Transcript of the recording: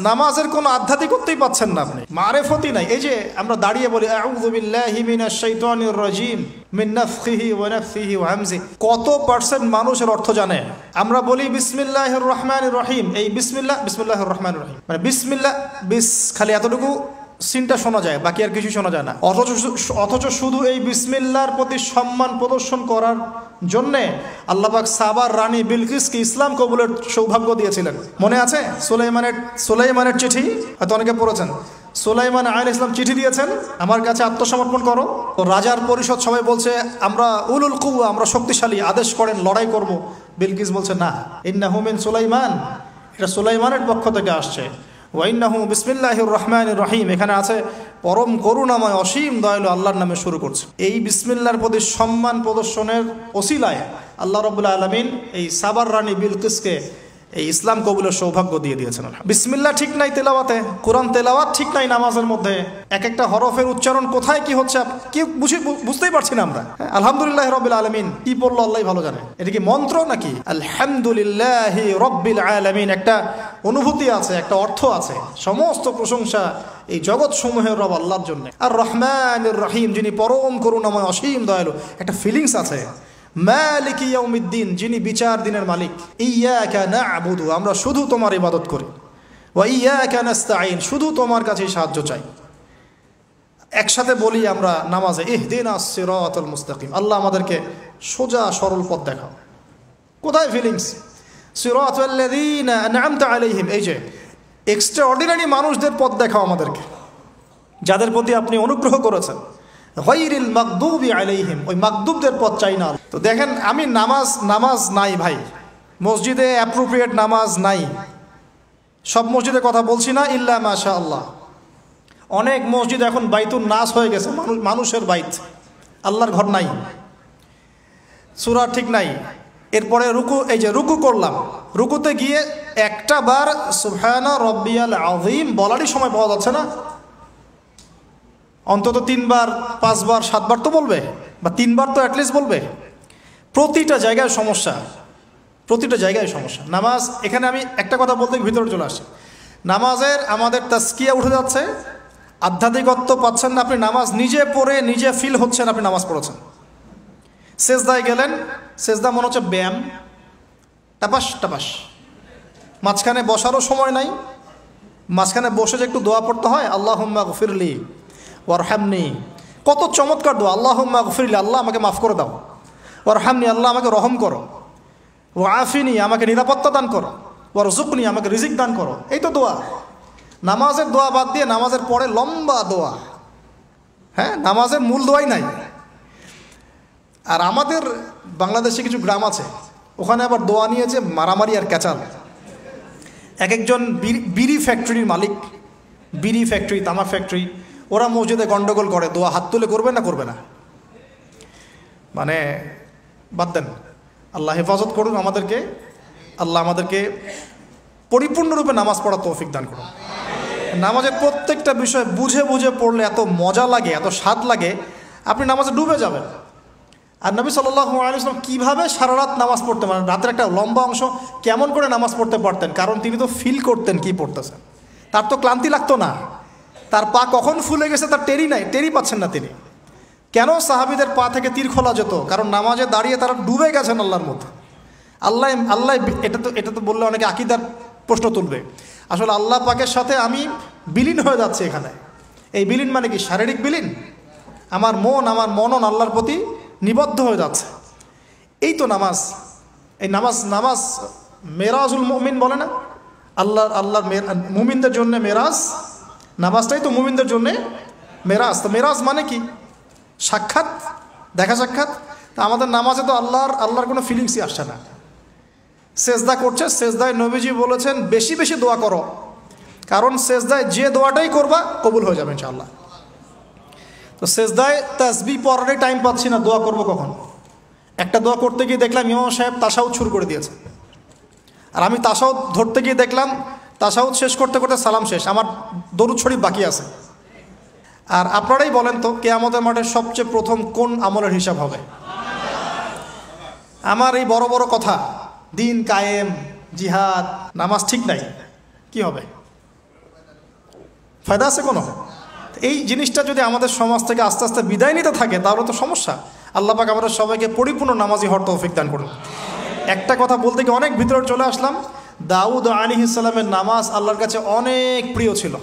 নামাজের কোনো আধ্যাত্মিকত্বই পাচ্ছেন না আপনি, মারেফতই নাই। এই যে আমরা দাঁড়িয়ে বলি আউযু বিল্লাহি মিনাশ শাইতানির রাজিম মিন নাফখিহি ওয়া নাফসিহি ওয়া হামজি, কত পার্সেন্ট মানুষের অর্থ জানে? আমরা বলি বিসমিল্লাহির রহমানির রহিম, এই বিসমিল্লাহির রহমানির রহিম মানে বিসমিল্লাহ, খালি এতটুকু সিনটা শোনা যায়, বাকি আর কিছু শোনা যায় না। অথচ শুধু এই বিসমিল্লাহর প্রতি সম্মান প্রদর্শন করার জন্যে আল্লাহ পাক সাবার রানী বিলকিসকে ইসলাম কবুলের সৌভাগ্য দিয়েছিলেন। মনে আছে সুলাইমানের চিঠি? হয়তো অনেকে পড়েছেন। সুলাইমান আলাইহিস সালাম চিঠি দিয়েছেন, আমার কাছে আত্মসমর্পণ করো। তো রাজার পরিষদ সবাই বলছে আমরা উলুল কুওয়া, আমরা শক্তিশালী, আদেশ করেন লড়াই করব। বিলকিস বলছে না, ইন্নাহু মিন সুলাইমান, এটা সুলাইমানের পক্ষ থেকে আসছে। ওয়াইন্নাহু বিসমিল্লাহির রহমানির রহিম, এখানে আছে পরম করুণাময় অসীম দয়ালু আল্লাহর নামে শুরু করছে। এই বিসমিল্লাহর প্রতি সম্মান প্রদর্শনের ওসিলায় আল্লাহ রাব্বুল আলামিন এই সাবার রানী বিলকিসকে এই ইসলাম কবুলের সৌভাগ্য দিয়ে দিয়েছেন। বিসমিল্লাহ ঠিক নাই তেলাওয়াতে, কোরআন তেলাওয়াত ঠিক নাই নামাজের মধ্যে, এক একটা হরফের উচ্চারণ কোথায় কি হচ্ছে কি বুঝতেই পারছি না আমরা। আলহামদুলিল্লাহ রাব্বিল আলামিন কি বললো আল্লাহ ভালো জানে। এটা কি মন্ত্র নাকি? আলহামদুলিল্লাহি রাব্বিল আলামিন একটা অনুভূতি আছে, একটা অর্থ আছে। সমস্ত প্রশংসা এই জগৎ সমূহের রব আল্লাহর জন্য। আর রহমানির রহিম, যিনি পরম করুণাময় অসীম দয়ালু, একটা ফিলিংস আছে। মালিক ইয়াউমিদ্দিন, যিনি বিচার দিনের মালিক। ইয়্যাকা না'বুদু, আমরা শুধু তোমার ইবাদত করি। ওয়া ইয়্যাকা নাস্তাঈন, শুধু তোমার কাছেই সাহায্য চাই। একসাথে বলি আমরা নামাজে ইহদিনাস সিরাতাল মুস্তাকিম, আল্লাহ আমাদেরকে সোজা সরল পথ দেখাও। কোথায় ফিলিংস? সিরাতাল্লাযীনা আন'আমতা আলাইহিম, এই যে এক্সট্রাঅর্ডিনারি মানুষদের পথ দেখাও আমাদেরকে, যাদের প্রতি আপনি অনুগ্রহ করেছেন। গায়রিল মাগদুবি আলাইহিম, ওই মাগদুবদের পথ চাই না। তো দেখেন, আমি নামাজ নাই ভাই, মসজিদে অ্যাপ্রোপ্রিয়েট নামাজ নাই। সব মসজিদের কথা বলছি না, ইল্লা মাশাআল্লাহ। অনেক মসজিদ এখন বাইতুন নাস হয়ে গেছে, মানুষের বাইত, আল্লাহর ঘর নাই, সূরা ঠিক নাই। এরপরে এই যে রুকু করলাম, রুকুতে গিয়ে একটা বার সুবহানা রাব্বিয়াল আযীম বলারই সময় পাওয়া যাচ্ছে না। অন্তত 3 বার 5 বার 7 বার তো বলবে, বা 3 বার তো অ্যাটলিস্ট বলবে। প্রতিটা জায়গায় সমস্যা, প্রতিটা জায়গায় সমস্যা। নামাজ, এখানে আমি একটা কথা বলতে ভিতরে চলে আসি। নামাজের আমাদের তাজকিয়া উঠে যাচ্ছে, আধ্যাত্মিকত্ব পাচ্ছেন না। আপনি নামাজ নিজে পড়ে নিজে ফিল হচ্ছেন আপনি নামাজ পড়েছেন। সেজদায় গেলেন, সেজদা মনে হচ্ছে ব্যায়াম, টাপাস টাপাস। মাঝখানে বসারও সময় নাই, মাঝখানে বসে যে একটু দোয়া পড়তে হয়, আল্লাহুম্মা গফিরলি ওয়ারহামনি, কত চমৎকার দোয়া। আল্লাহুম্মা গফিরলি, আল্লাহ আমাকে মাফ করে দাও। ওয়ারহামনি, আল্লাহ আমাকে রহম করো। ওয়াআফিনি, আমাকে নিরাপত্তা দান করো। ওয়ারযুকনি, আমাকে রিজিক দান করো। এই তো দোয়া। নামাজের দোয়া বাদ দিয়ে নামাজের পরে লম্বা দোয়া, হ্যাঁ, নামাজের মূল দোয়াই নাই। আর আমাদের বাংলাদেশে কিছু গ্রাম আছে, ওখানে আবার দোয়া নিয়েছে মারামারি আর ক্যাচাল। এক একজন বিড়ি ফ্যাক্টরির মালিক, বিড়ি ফ্যাক্টরি, তামাক ফ্যাক্টরি, ওরা মসজিদে গন্ডগোল করে, দোয়া হাত তুলে করবে না করবে না, মানে বাদ দেন। আল্লাহ হেফাজত করুন আমাদেরকে, আল্লাহ আমাদেরকে পরিপূর্ণরূপে নামাজ পড়ার তৌফিক দান করুন। নামাজের প্রত্যেকটা বিষয় বুঝে বুঝে পড়লে এত মজা লাগে, এত স্বাদ লাগে, আপনি নামাজে ডুবে যাবেন। আর নবী সাল্লাল্লাহু আলাইহি ওয়াসাল্লাম কীভাবে সারা রাত নামাজ পড়তে পারেন, রাতের একটা লম্বা অংশ কেমন করে নামাজ পড়তে পারতেন? কারণ তিনি তো ফিল করতেন কি পড়তেছেন, তার তো ক্লান্তি লাগতো না। তার পা কখন ফুলে গেছে তার টেরি পাচ্ছেন না তিনি। কেন সাহাবীদের পা থেকে তীর খোলা যেত? কারণ নামাজে দাঁড়িয়ে তারা ডুবে গেছেন আল্লাহর মধ্যে। আল্লাহ, এটা তো বললে অনেকে আকীদার প্রশ্ন তুলবে। আসলে আল্লাহ পাকের সাথে আমি বিলীন হয়ে যাচ্ছি এখানে। এই বিলীন মানে কি? শারীরিক বিলীন। আমার মনন আল্লাহর প্রতি নিবদ্ধ হয়ে যাচ্ছে। এই তো নামাজ। এই নামাজ মেরাজুল মুমিন বলে না, আল্লাহর মুমিনদের জন্য মেরাজ। নামাজটাই তো মুমিনদের জন্যে মেরাজ। তো মেরাজ মানে কি? সাক্ষাৎ, দেখা সাক্ষাৎ। তা আমাদের নামাজে তো আল্লাহর কোনো ফিলিংসই আসছে না। সেজদা করছে, সেজদায় নবীজি বলেছেন বেশি বেশি দোয়া করো, কারণ সেজদায় যে দোয়াটাই করবা কবুল হয়ে যাবে ইনশাআল্লাহ। তো সেজদায় তাসবিহ পড়ারই টাইম পাচ্ছি না, দোয়া করব কখন? একটা দোয়া করতে গিয়ে দেখলাম ইমাম সাহেব তাশাহুদ শুরু করে দিয়েছে, আর আমি তাশাহুদ ধরতে গিয়ে দেখলাম তাশাহুদ শেষ করতে করতে সালাম শেষ, আমার দরুদ শরীফ বাকি আছে। আর আপনারাই বলেন তো, কিয়ামতের মাঠে সবচেয়ে প্রথম কোন আমলের হিসাব হবে? আমার এই বড় বড় কথা, দিন কায়েম, জিহাদ, নামাজ ঠিক নাই, কি হবে? ফায়দা আছে কোনো? এই জিনিসটা যদি আমাদের সমাজ থেকে আস্তে আস্তে বিদায় নিতে থাকে তাহলে তো সমস্যা। আল্লাহ পাক আমাদের সবাইকে পরিপূর্ণ নামাজি হওয়ার তৌফিক দান করুন। একটা কথা বলতে গিয়ে অনেক ভিতরে চলে আসলাম। দাউদ আলাইহিস সালামের নামাজ আল্লাহর কাছে অনেক প্রিয় ছিল।